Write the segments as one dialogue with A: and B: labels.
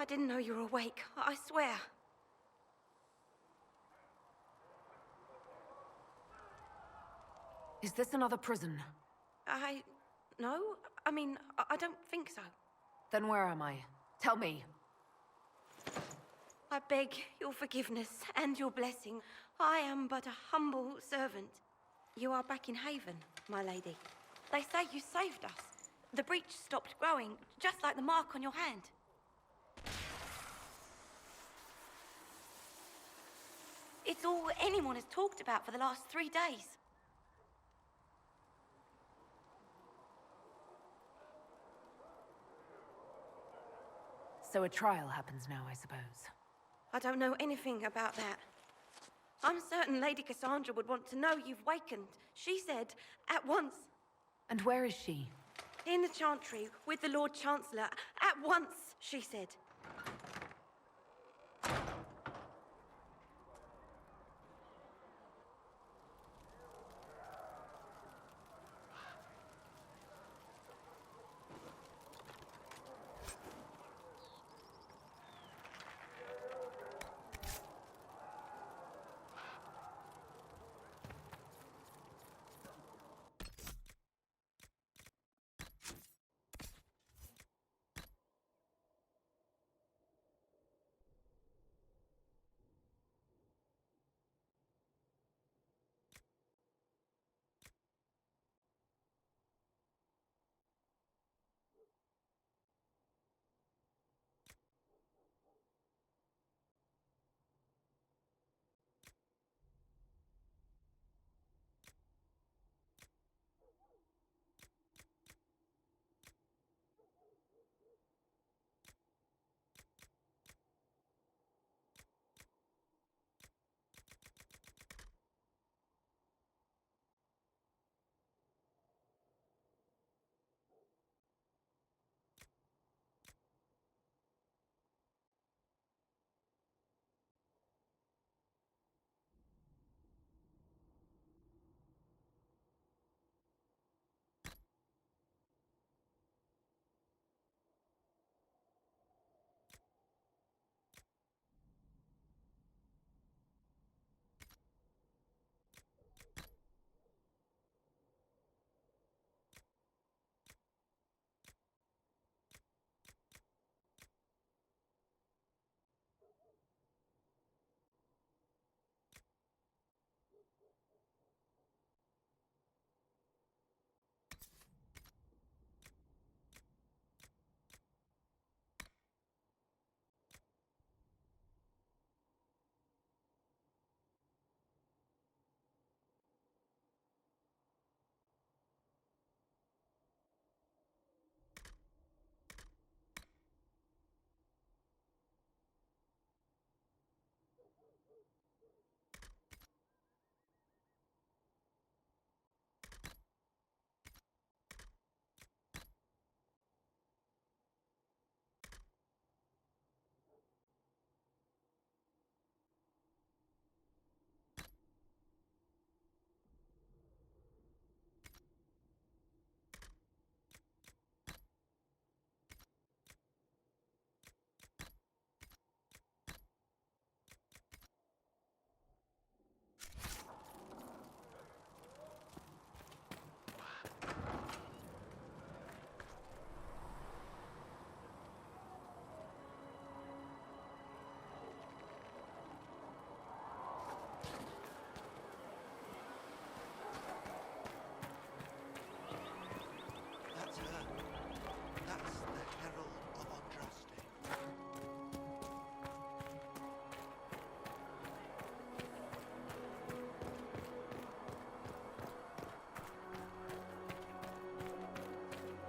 A: didn't know you were awake, I swear.
B: Is this another prison?
A: No? I mean, I don't think so.
B: Then where am I? Tell me.
A: I beg your forgiveness and your blessing. I am but a humble servant. You are back in Haven, my lady. They say you saved us. The breach stopped growing, just like the mark on your hand. It's all anyone has talked about for the last 3 days.
B: So a trial happens now, I suppose.
A: I don't know anything about that. I'm certain Lady Cassandra would want to know you've wakened. She said, at once.
B: And where is she?
A: In the Chantry, with the Lord Chancellor. At once, she said.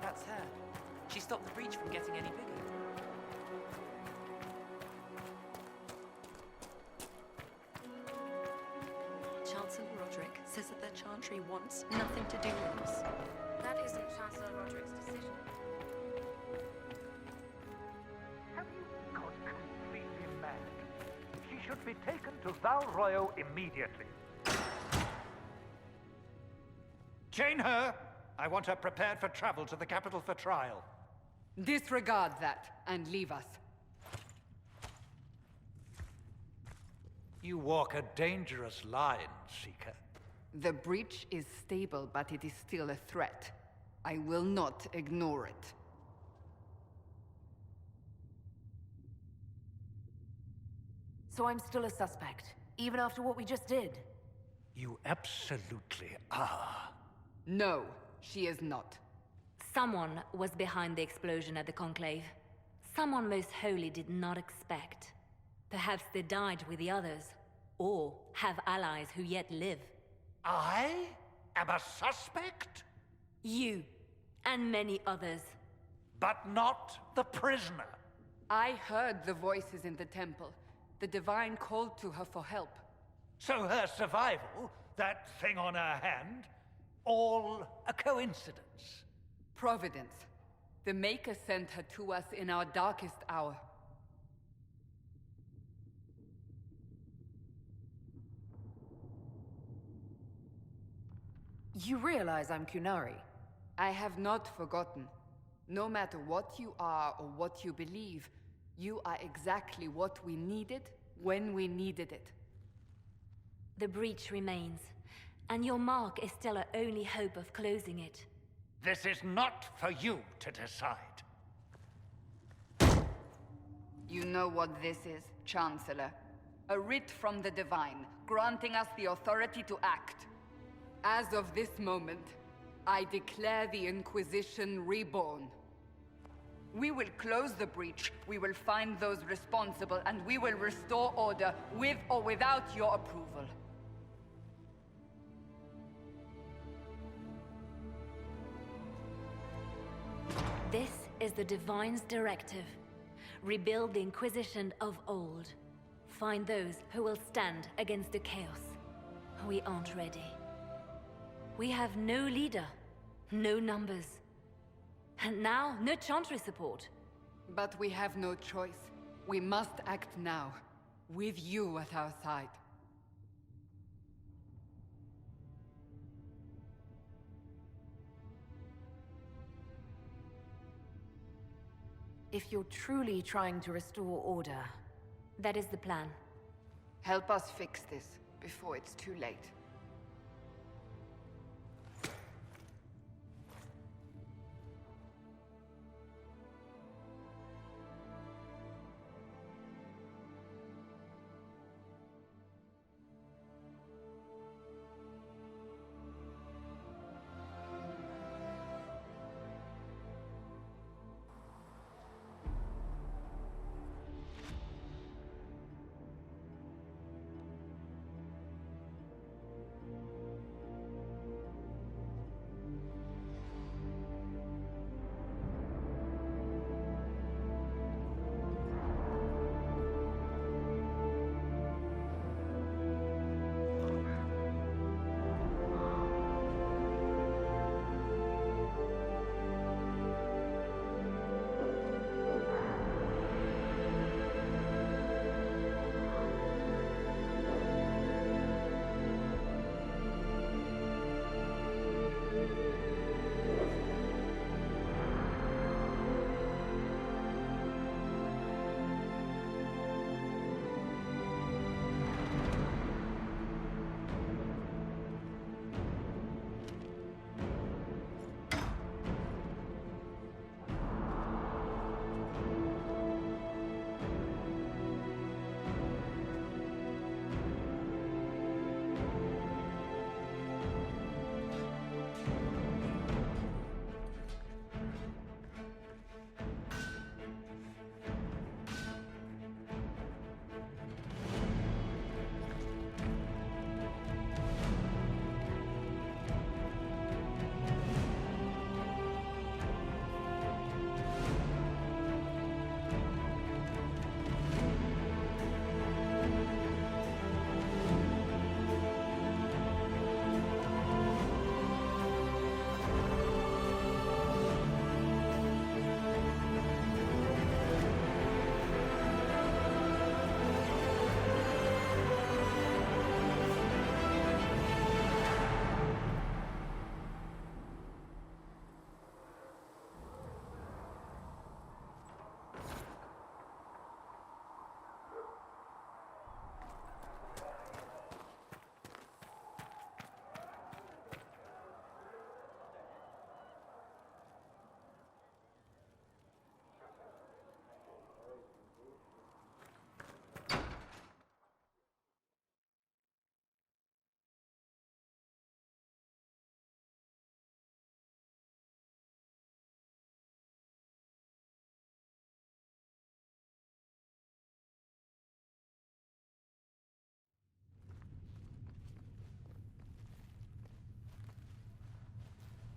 C: That's her. She stopped the breach from getting any bigger.
D: Chancellor Roderick says that the Chantry wants nothing to do with us.
E: That isn't Chancellor Roderick's decision.
F: Have you gone completely mad? She should be taken to Val Royo immediately. Chain her! I want her prepared for travel to the capital for trial.
G: Disregard that and leave us.
F: You walk a dangerous line, Seeker.
G: The breach is stable, but it is still a threat. I will not ignore it.
B: So I'm still a suspect, even after what we just did?
F: You absolutely are.
G: No, she is not.
H: Someone was behind the explosion at the Conclave. Someone Most Holy did not expect. Perhaps they died with the others, or have allies who yet live.
F: I am a suspect?
H: You, and many others.
F: But not the prisoner.
G: I heard the voices in the temple. The Divine called to her for help.
F: So her survival, that thing on her hand, all a coincidence.
G: Providence. The Maker sent her to us in our darkest hour.
B: You realize I'm Qunari?
G: I have not forgotten. No matter what you are or what you believe, you are exactly what we needed when we needed it.
H: The breach remains, and your mark is still our only hope of closing it.
F: This is not for you to decide.
G: You know what this is, Chancellor. A writ from the Divine, granting us the authority to act. As of this moment, I declare the Inquisition reborn. We will close the breach, we will find those responsible, and we will restore order, with or without your approval.
H: This is the Divine's directive. Rebuild the Inquisition of old. Find those who will stand against the chaos. We aren't ready. We have no leader, no numbers. And now, no Chantry support.
G: But we have no choice. We must act now, with you at our side.
B: If you're truly trying to restore order,
H: That is the plan.
G: Help us fix this, before it's too late.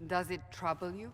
G: Does it trouble you?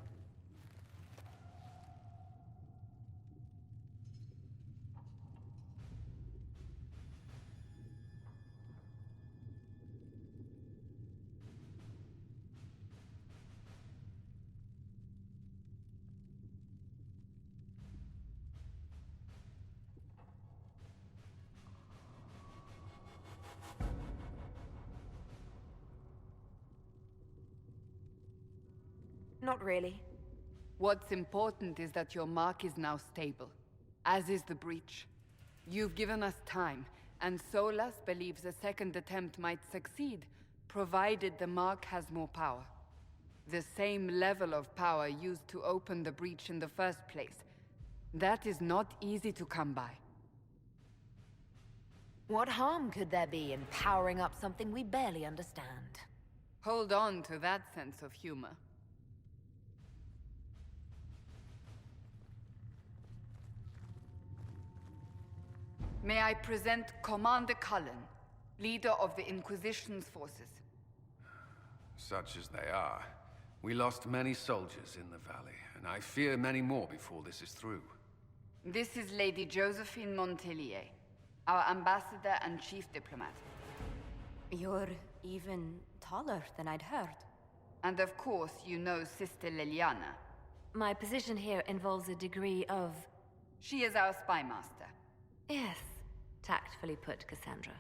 B: Not really.
G: What's important is that your mark is now stable, as is the breach. You've given us time, and Solas believes a second attempt might succeed, provided the mark has more power. The same level of power used to open the breach in the first place. That is not easy to come by.
B: What harm could there be in powering up something we barely understand?
G: Hold on to that sense of humor. May I present Commander Cullen, leader of the Inquisition's forces.
I: Such as they are. We lost many soldiers in the valley, and I fear many more before this is through.
G: This is Lady Josephine Montellier, our ambassador and chief diplomat.
A: You're even taller than I'd heard.
G: And of course, you know Sister Liliana.
H: My position here involves a degree of...
G: She is our spy master.
H: Yes, tactfully put, Cassandra.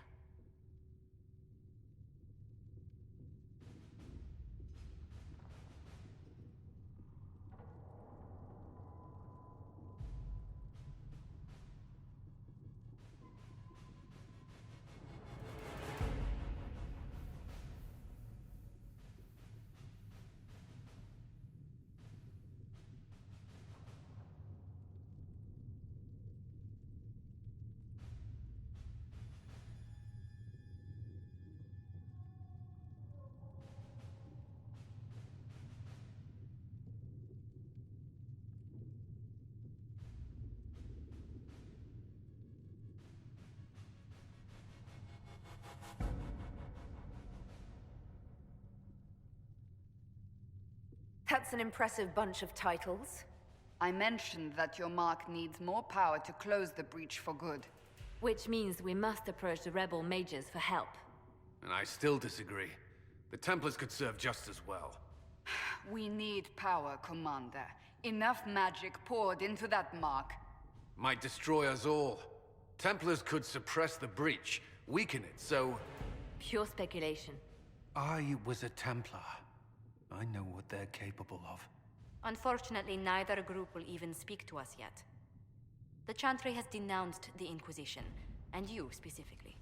B: That's an impressive bunch of titles.
G: I mentioned that your mark needs more power to close the breach for good.
H: Which means we must approach the rebel mages for help.
I: And I still disagree. The Templars could serve just as well.
G: We need power, Commander. Enough magic poured into that mark.
I: Might destroy us all. Templars could suppress the breach, weaken it, so...
H: Pure speculation.
I: I was a Templar. I know what they're capable of.
E: Unfortunately, neither group will even speak to us yet. The Chantry has denounced the Inquisition, and you specifically.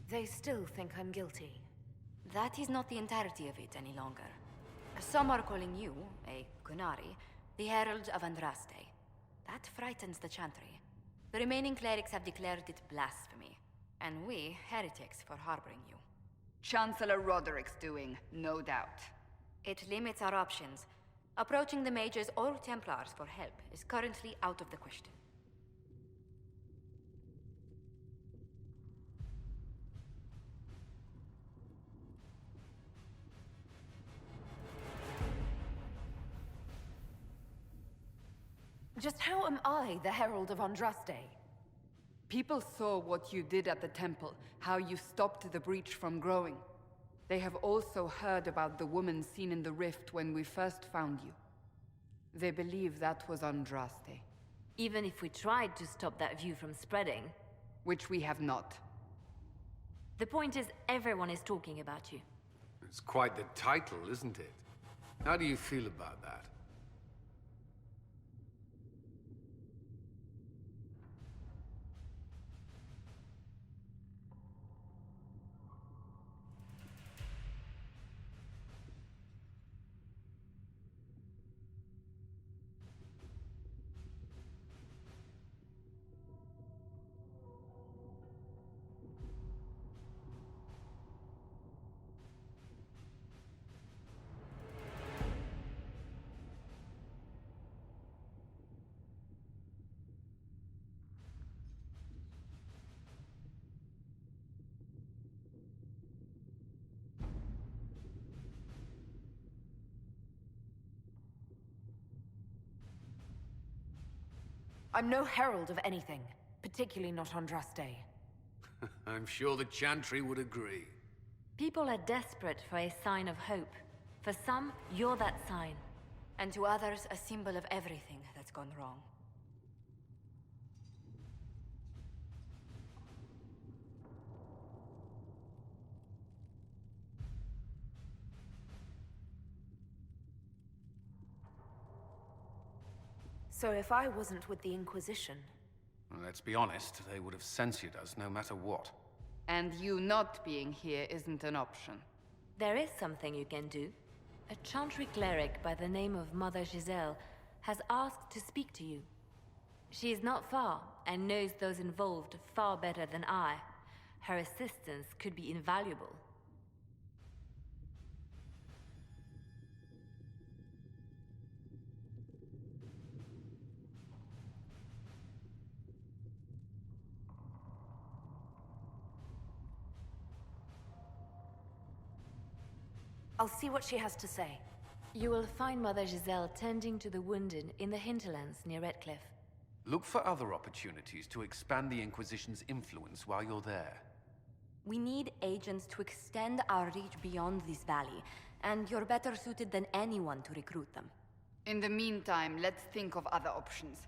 B: They still think I'm guilty.
E: That is not the entirety of it any longer. Some are calling you, a Qunari, the Herald of Andraste. That frightens the Chantry. The remaining clerics have declared it blasphemy, and we, heretics, for harboring you.
G: Chancellor Roderick's doing, no doubt.
E: It limits our options. Approaching the mages or Templars for help is currently out of the question.
B: Just how am I the Herald of Andraste?
G: People saw what you did at the temple, how you stopped the breach from growing. They have also heard about the woman seen in the rift when we first found you. They believe that was Andraste.
H: Even if we tried to stop that view from spreading...
G: Which we have not.
H: The point is, everyone is talking about you.
I: It's quite the title, isn't it? How do you feel about that?
B: I'm no herald of anything, particularly not Andraste.
I: I'm sure the Chantry would agree.
H: People are desperate for a sign of hope. For some, you're that sign.
E: And to others, a symbol of everything that's gone wrong.
B: So if I wasn't with the Inquisition...
I: Well, let's be honest, they would have censored us no matter what.
G: And you not being here isn't an option.
H: There is something you can do. A Chantry cleric by the name of Mother Giselle has asked to speak to you. She is not far, and knows those involved far better than I. Her assistance could be invaluable.
B: I'll see what she has to say.
H: You will find Mother Giselle tending to the wounded in the hinterlands near Redcliffe.
I: Look for other opportunities to expand the Inquisition's influence while you're there.
E: We need agents to extend our reach beyond this valley, and you're better suited than anyone to recruit them.
G: In the meantime, let's think of other options.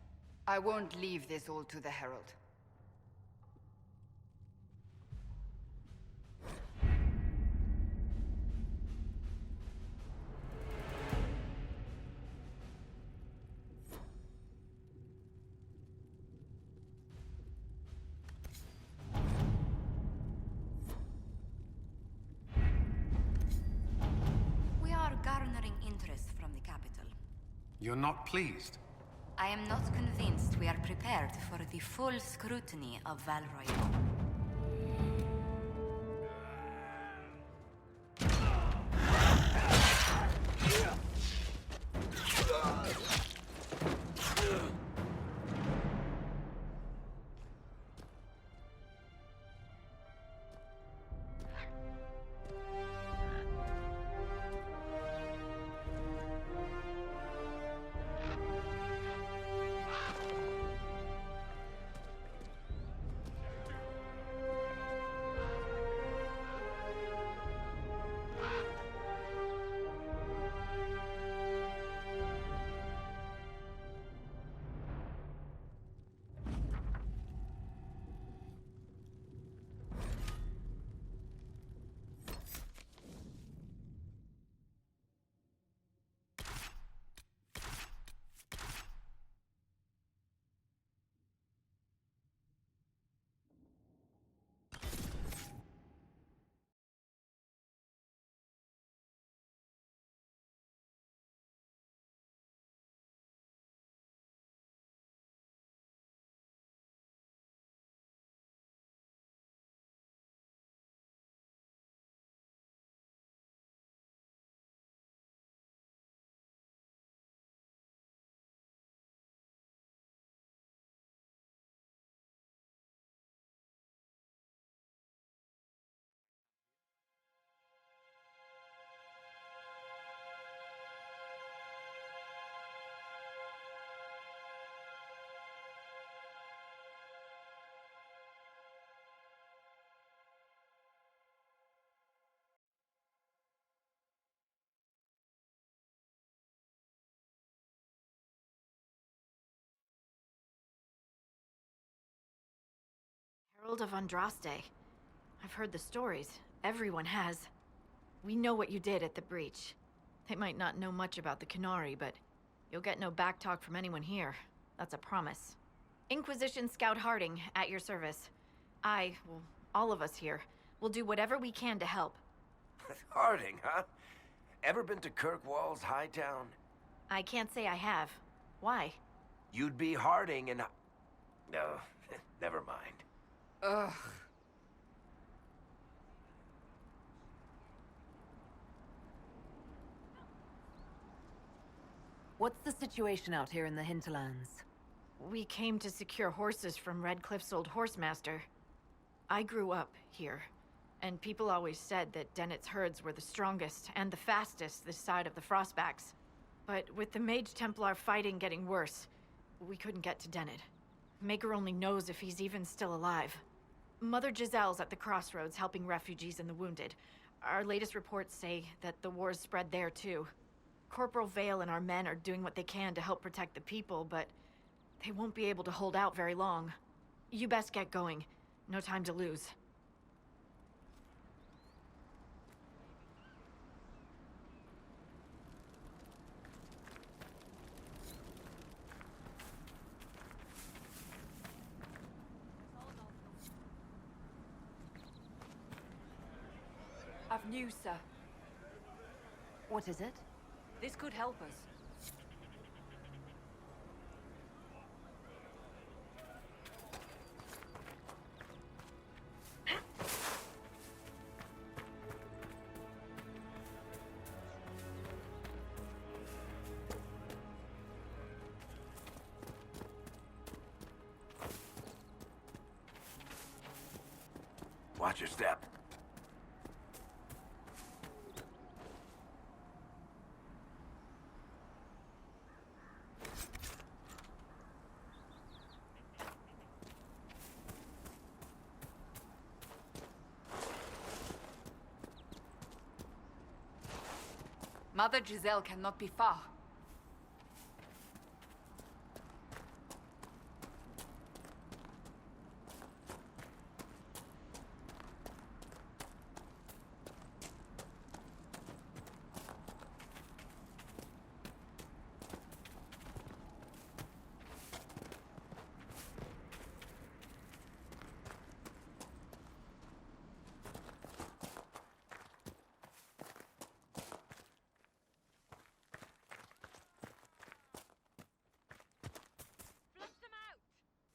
G: I won't leave this all to the Herald.
E: We are garnering interest from the capital.
I: You're not pleased?
E: I am not convinced we are prepared for the full scrutiny of Val Royeaux.
D: Herald of Andraste. I've heard the stories. Everyone has. We know what you did at the breach. They might not know much about the Qunari, but you'll get no backtalk from anyone here. That's a promise. Inquisition Scout Harding, at your service. Well, all of us here, will do whatever we can to help.
J: Harding, huh? Ever been to Kirkwall's Hightown?
D: I can't say I have. Why?
J: You'd be Harding and... No, never mind.
G: Ugh.
B: What's the situation out here in the hinterlands?
D: We came to secure horses from Redcliffe's old horsemaster. I grew up here, and people always said that Dennett's herds were the strongest and the fastest this side of the Frostbacks. But with the Mage Templar fighting getting worse, we couldn't get to Dennett. Maker only knows if he's even still alive. Mother Giselle's at the crossroads helping refugees and the wounded. Our latest reports say that the war's spread there too. Corporal Vale and our men are doing what they can to help protect the people, but they won't be able to hold out very long. You best get going. No time to lose.
E: I've news, sir.
B: What is it?
E: This could help us.
J: Watch your step.
G: Mother Giselle cannot be far.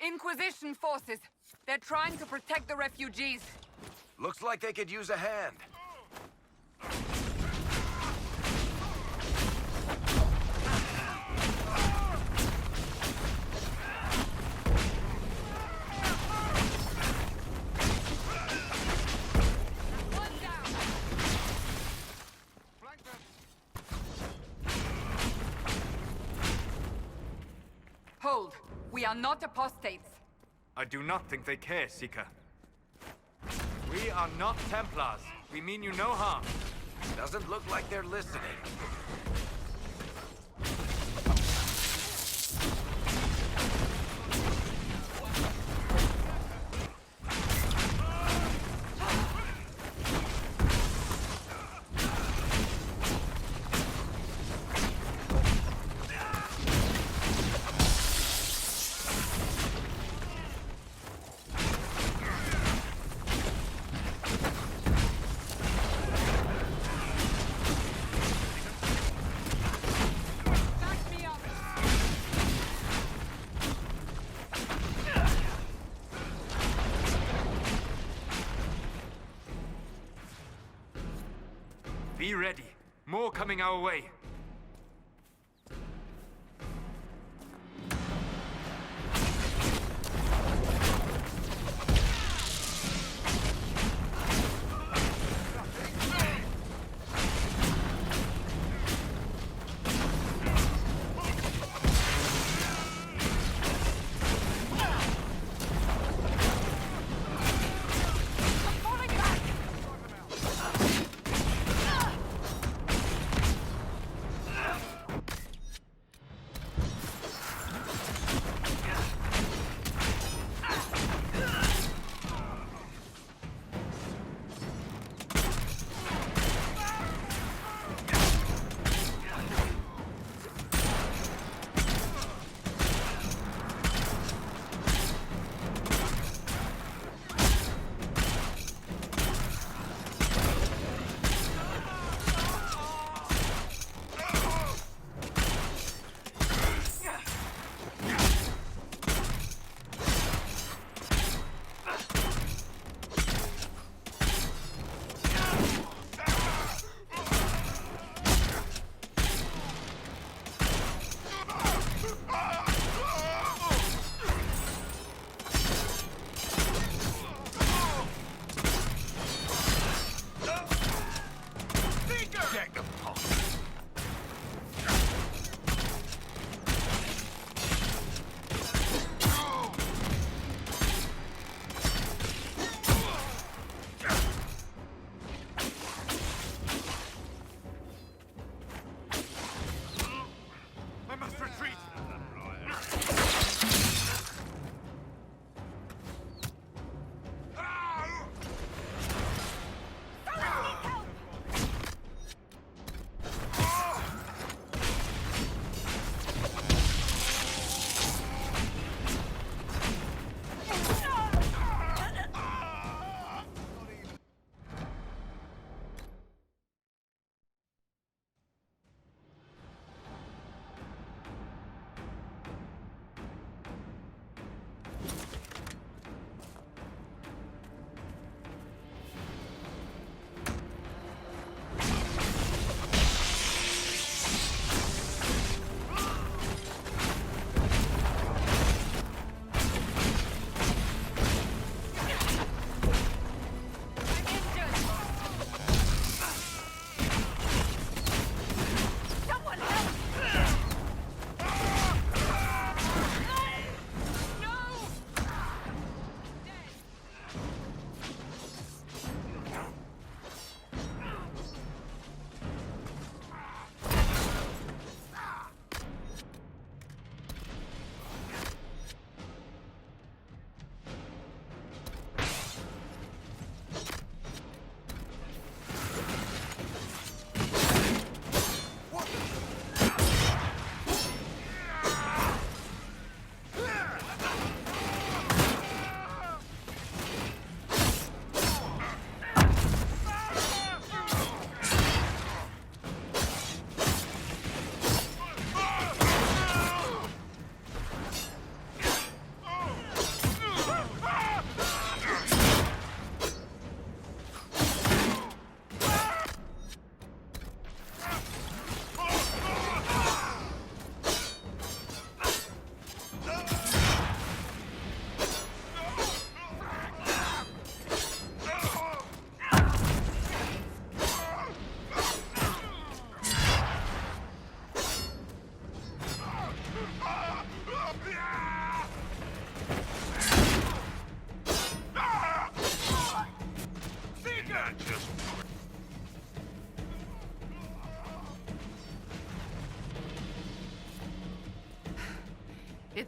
G: Inquisition forces. They're trying to protect the refugees.
J: Looks like they could use a hand.
G: Hold. We are not apostates.
K: I do not think they care, Seeker. We are not Templars. We mean you no harm.
J: Doesn't look like they're listening.
K: Be ready. More coming our way.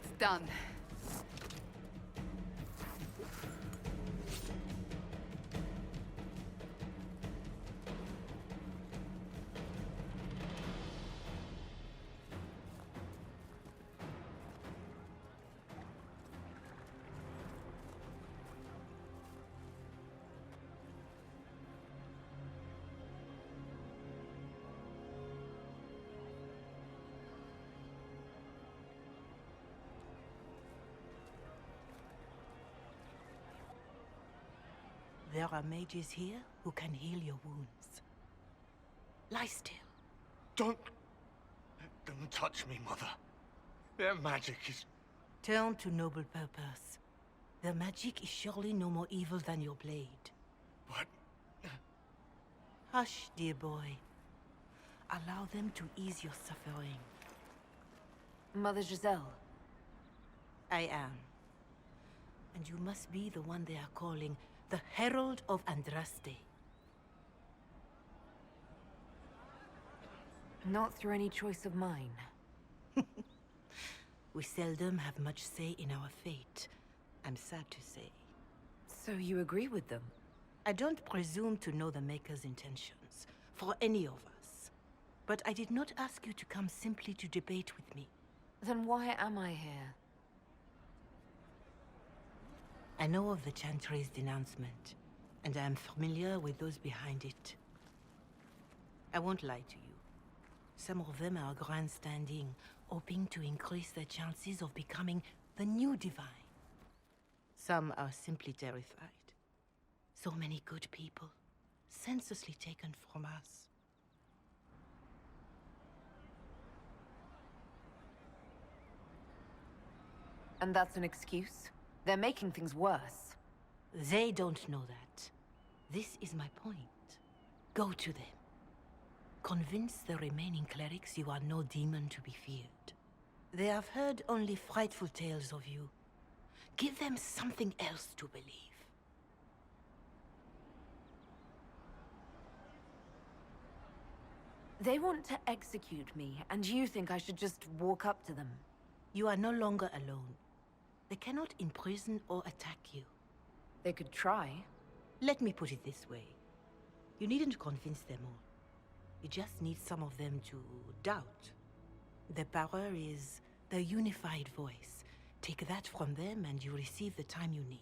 G: It's done.
L: There are mages here who can heal your wounds. Lie still.
M: Don't touch me, Mother. Their magic is...
L: Turn to noble purpose. Their magic is surely no more evil than your blade.
M: What?
L: Hush, dear boy. Allow them to ease your suffering.
B: Mother Giselle.
L: I am. And you must be the one they are calling the Herald of Andraste.
B: Not through any choice of mine.
L: We seldom have much say in our fate, I'm sad to say.
B: So you agree with them?
L: I don't presume to know the Maker's intentions, for any of us. But I did not ask you to come simply to debate with me.
B: Then why am I here?
L: I know of the Chantry's denouncement, and I am familiar with those behind it. I won't lie to you. Some of them are grandstanding, hoping to increase their chances of becoming the new Divine. Some are simply terrified. So many good people, senselessly taken from us.
B: And that's an excuse? They're making things worse.
L: They don't know that. This is my point. Go to them. Convince the remaining clerics you are no demon to be feared. They have heard only frightful tales of you. Give them something else to believe.
B: They want to execute me, and you think I should just walk up to them?
L: You are no longer alone. They cannot imprison or attack you.
B: They could try.
L: Let me put it this way. You needn't convince them all. You just need some of them to doubt. Their power is their unified voice. Take that from them and you receive the time you need.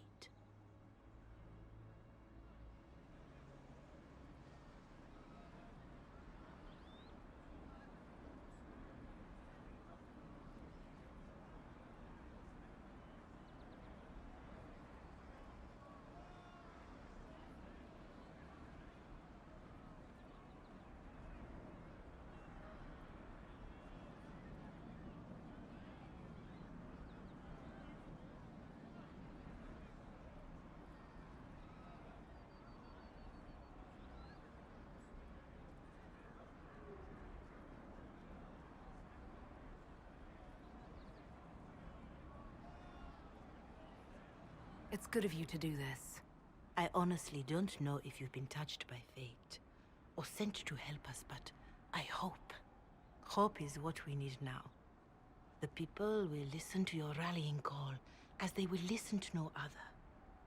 B: It's good of you to do this.
L: I honestly don't know if you've been touched by fate, or sent to help us, but I hope. Hope is what we need now. The people will listen to your rallying call, as they will listen to no other.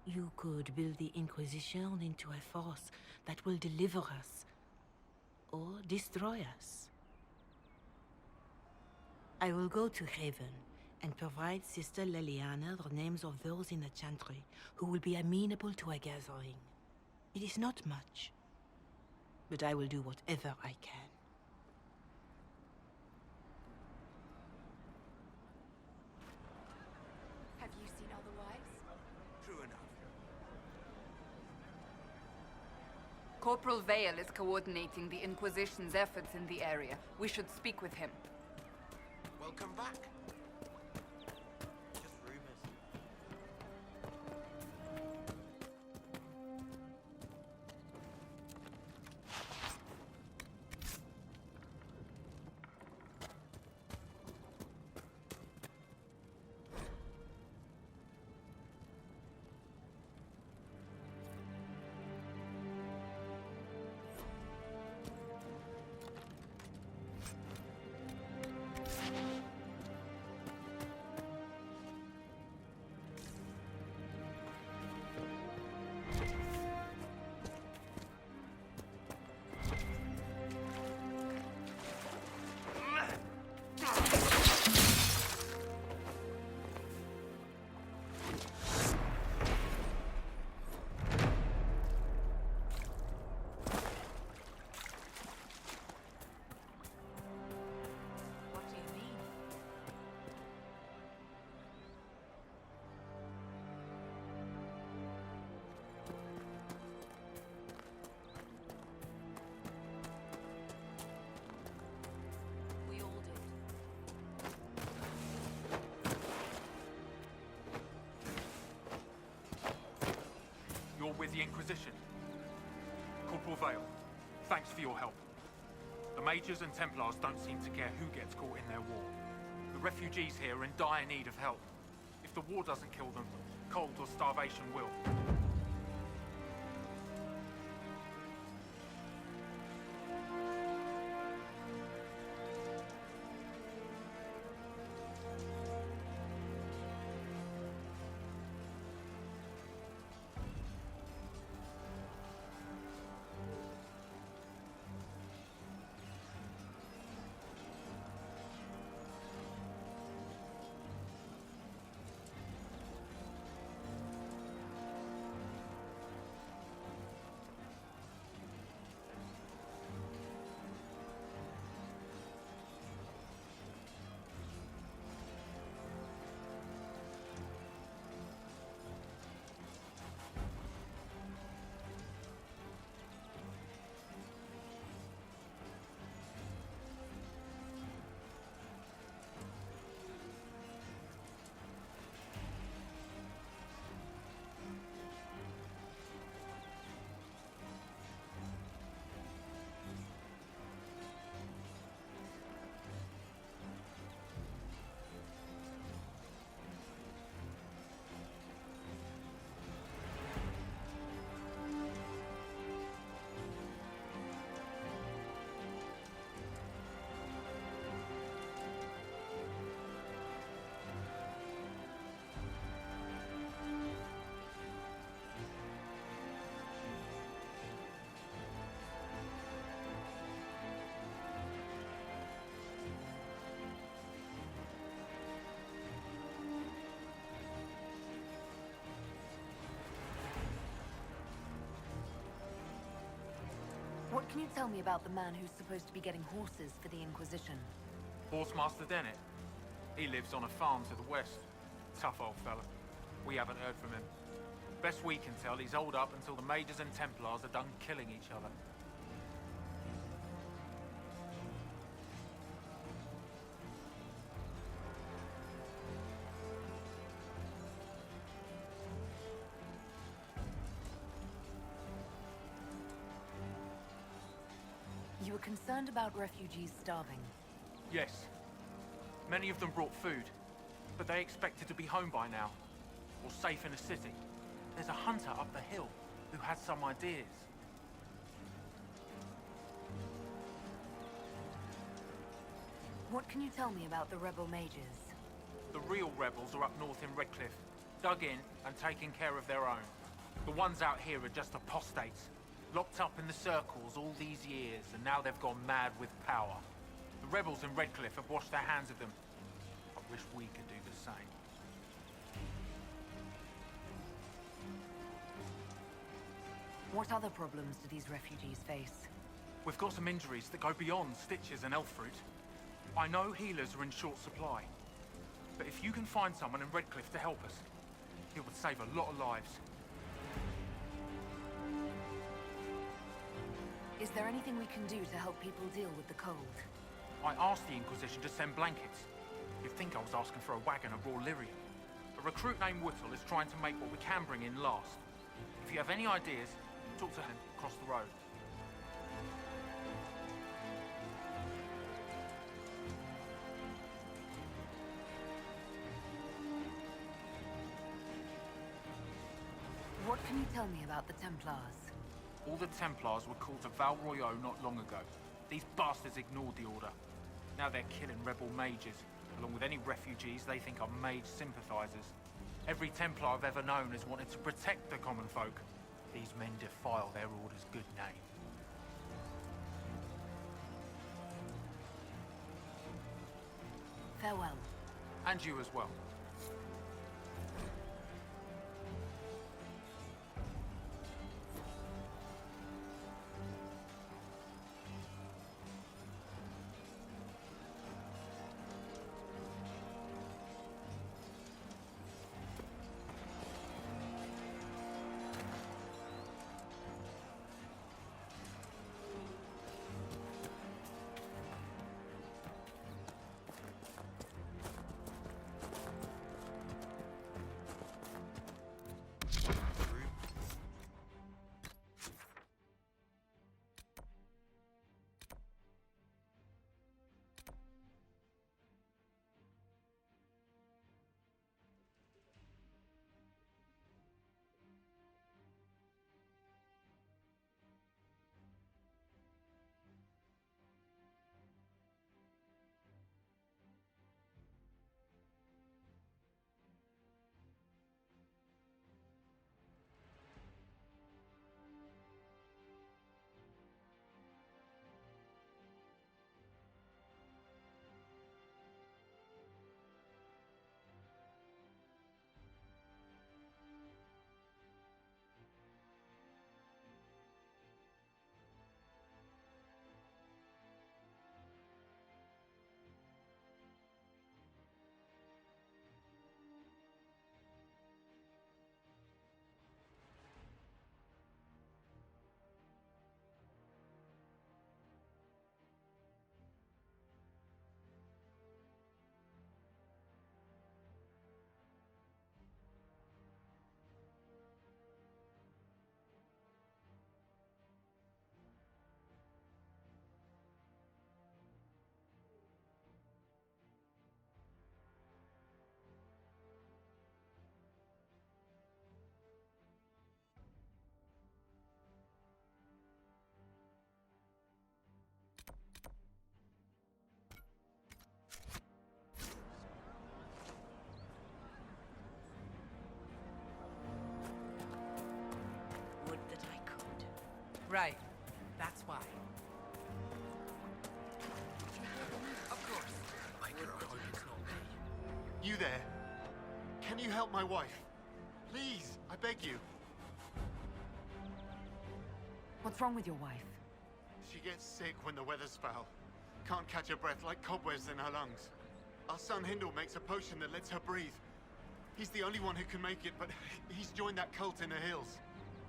L: You could build the Inquisition into a force that will deliver us, or destroy us. I will go to Haven, and provide Sister Leliana the names of those in the Chantry who will be amenable to a gathering. It is not much, but I will do whatever I can.
E: Have you seen otherwise?
J: True enough.
G: Corporal Vale is coordinating the Inquisition's efforts in the area. We should speak with him.
J: Welcome back. Just rumors.
N: with the Inquisition. Corporal Vale, thanks for your help. The Mages and Templars don't seem to care who gets caught in their war. The refugees here are in dire need of help. If the war doesn't kill them, cold or starvation will.
B: What can you tell me about the man who's supposed to be getting horses for the Inquisition?
N: Horsemaster Dennett. He lives on a farm to the west. Tough old fella. We haven't heard from him. Best we can tell, he's holed up until the Mages and Templars are done killing each other.
B: You were concerned about refugees starving.
N: Yes. Many of them brought food, but they expected to be home by now, or safe in a city. There's a hunter up the hill who has some ideas.
B: What can you tell me about the rebel mages?
N: The real rebels are up north in Redcliffe, dug in and taking care of their own. The ones out here are just apostates, locked up in the circles all these years, and now they've gone mad with power. The rebels in Redcliffe have washed their hands of them. I wish we could do the same.
B: What other problems do these refugees face?
N: We've got some injuries that go beyond stitches and elf fruit. I know healers are in short supply, but if you can find someone in Redcliffe to help us, it would save a lot of lives.
B: Is there anything we can do to help people deal with the cold?
N: I asked the Inquisition to send blankets. You'd think I was asking for a wagon of raw lyrium. A recruit named Whittle is trying to make what we can bring in last. If you have any ideas, talk to him across the road.
B: What can you tell me about the Templars?
N: All the Templars were called to Val Royeaux not long ago. These bastards ignored the order. Now they're killing rebel mages, along with any refugees they think are mage sympathizers. Every Templar I've ever known has wanted to protect the common folk. These men defile their order's good name.
B: Farewell.
N: And you as well.
C: Right. That's why.
M: Of course. I do hope it's not me. You there? Can you help my wife? Please, I beg you.
B: What's wrong with your wife?
M: She gets sick when the weather's foul. Can't catch her breath like cobwebs in her lungs. Our son Hindle makes a potion that lets her breathe. He's the only one who can make it, but he's joined that cult in the hills.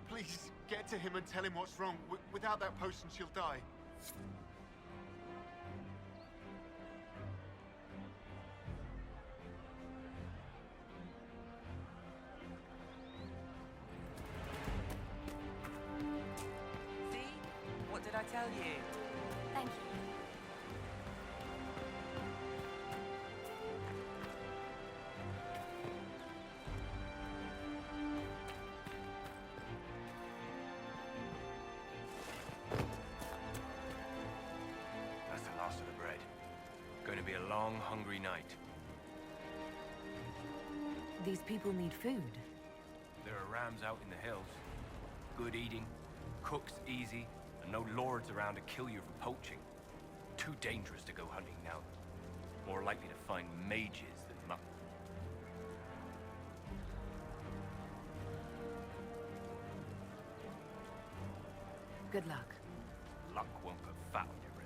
M: Please, get to him and tell him what's wrong. Without that potion, she'll die.
C: See? What did I tell you?
E: Thank you.
J: That's the last of the bread. Going to be a long, hungry night.
B: These people need food.
J: There are rams out in the hills. Good eating, cooks easy, and no lords around to kill you for poaching. Too dangerous to go hunting now. More likely to find mages than muck.
B: Good luck.
J: Luck won't put fat on your ribs.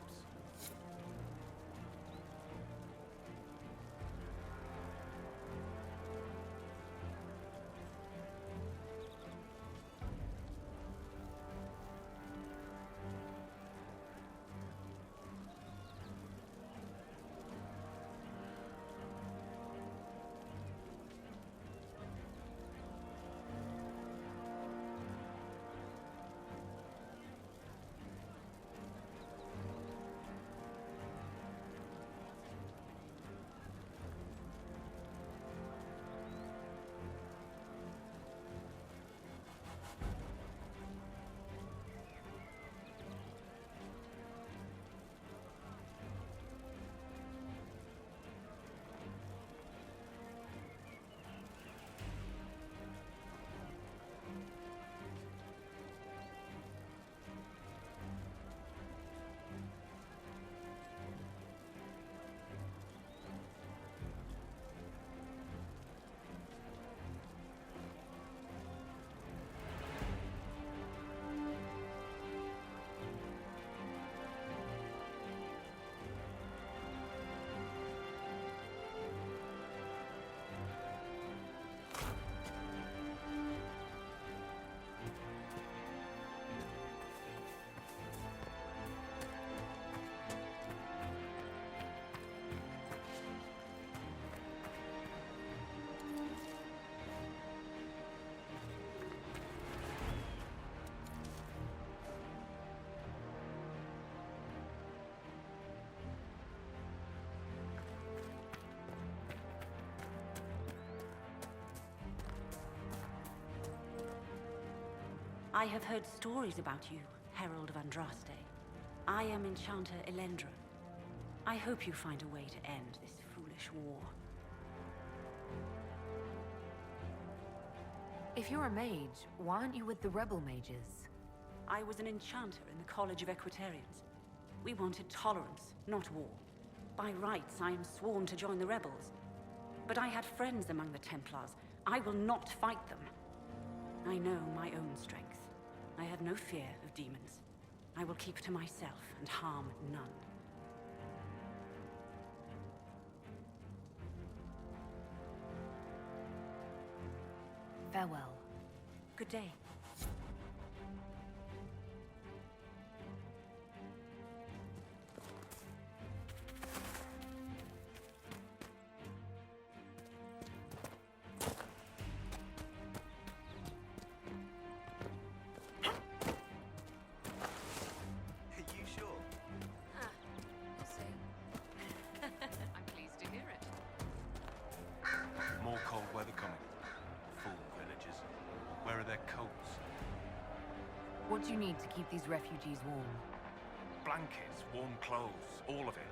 A: I have heard stories about you, Herald of Andraste. I am Enchanter Elendra. I hope you find a way to end this foolish war.
B: If you're a mage, why aren't you with the rebel mages?
A: I was an enchanter in the College of Equitarians. We wanted tolerance, not war. By rights, I am sworn to join the rebels. But I had friends among the Templars. I will not fight them. I know my own strength. I have no fear of demons. I will keep to myself and harm none.
B: Farewell.
A: Good day.
J: More cold weather coming. Fool villagers. Where are their coats?
B: What do you need to keep these refugees warm?
J: Blankets, warm clothes, all of it.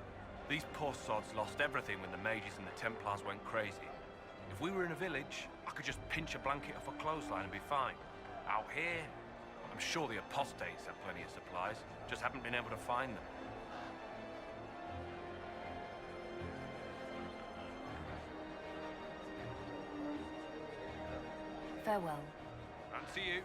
J: These poor sods lost everything when the mages and the Templars went crazy. If we were in a village, I could just pinch a blanket off a clothesline and be fine. Out here, I'm sure the apostates have plenty of supplies, just haven't been able to find them.
E: Farewell.
J: And see you.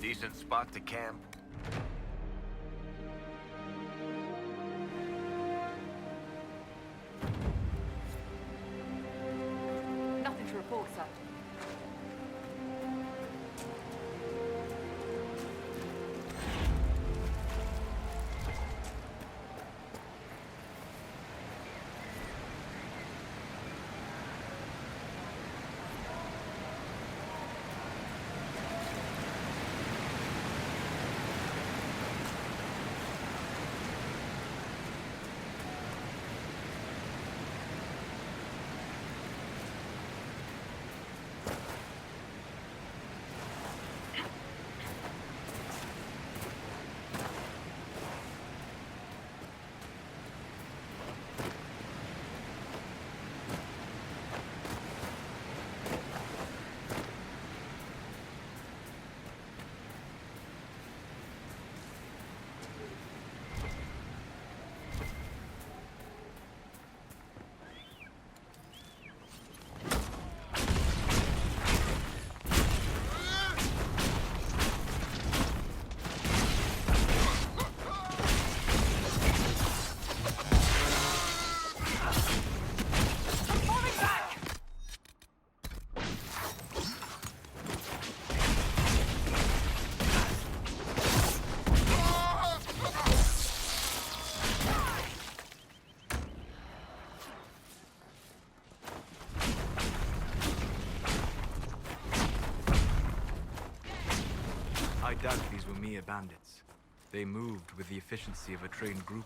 O: Decent spot to camp.
B: Nothing to report, sir.
K: I doubt these were mere bandits. They moved with the efficiency of a trained group.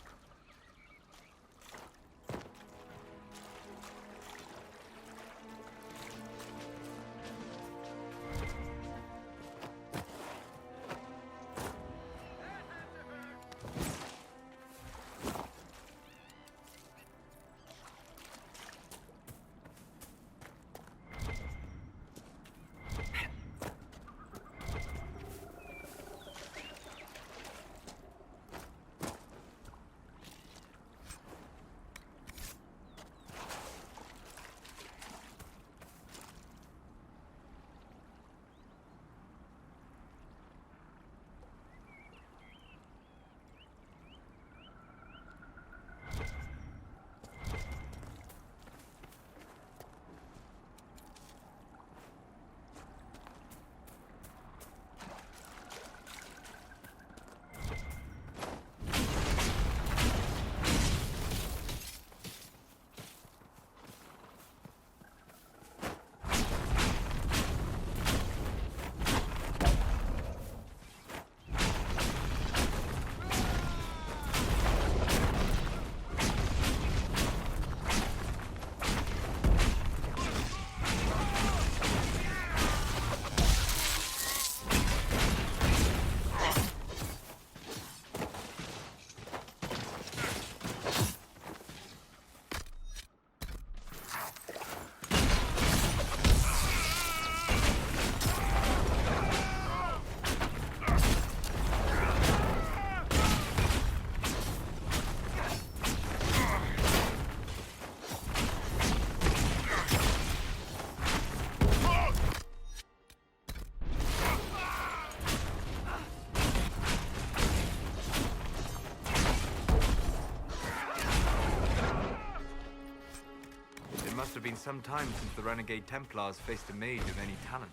K: been some time since the Renegade Templars faced a mage of any talent.